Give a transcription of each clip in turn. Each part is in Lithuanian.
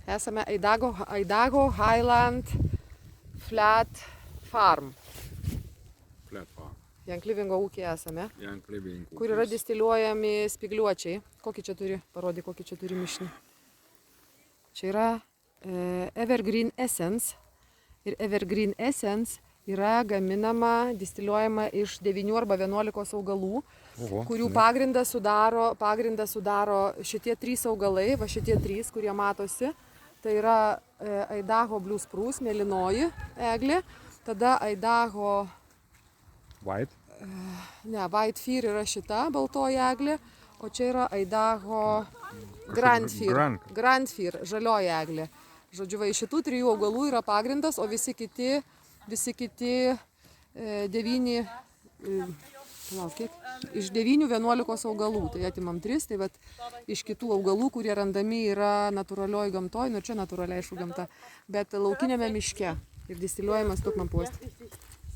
Esame Idaho Highland Flat Farm. Flat Farm. Janklivingo ūkį esame, Young Living kur yra distiliuojami spigliuočiai. Kokį čia turi, parodyk, kokį čia turi mišinį. Čia yra Evergreen Essence. Ir Evergreen Essence yra gaminama, distiliuojama iš 9 arba 11 augalų, kurių pagrindą sudaro šitie 3 augalai, va šitie 3, kurie matosi. Tai yra Idaho Blue Spruce, mėlynoji eglė, tada Idaho White. White Fir yra šita baltoji eglė, o čia yra Idaho Grand Fir, žalioji eglė. Žodžiu, va, iš šitų 3 augalų yra pagrindas, o visi kiti 9, iš 9-11 augalų, tai atimam 3, tai vat, iš kitų augalų, kurie randami yra natūralioj gamtoj, nu čia natūraliai aišku gamta, bet laukinėme miške ir distiliuojamas Tukmanpuosti.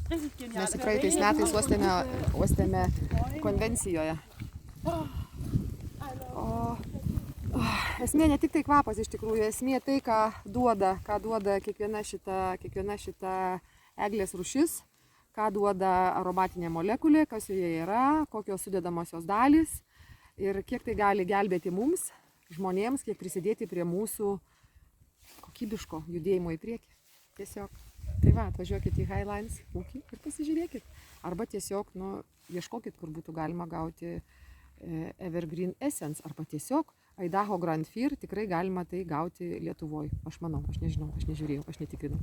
Mes praeitais metais uostėme konvencijoje. Esmė ne tik tai kvapas iš tikrųjų, esmė tai, ką duoda kiekviena šita eglės rūšis, ką duoda aromatinė molekulė, kas joje yra, kokios sudedamosios dalys ir kiek tai gali gelbėti mums, žmonėms, kiek prisidėti prie mūsų kokybiško judėjimo į priekį. Tiesiog. Tai va, atvažiuokit į Highlands ūkį ir pasižiūrėkit. Arba tiesiog, ieškokit, kur būtų galima gauti Evergreen Essence, arba tiesiog Idaho Grand Fir, tikrai galima tai gauti Lietuvoj. Aš manau, aš nežinau, aš nežiūrėjau, aš netikrinau.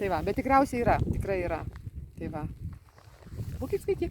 Tai va, bet tikriausiai yra, tikrai yra. Tai va, būkit sveiki.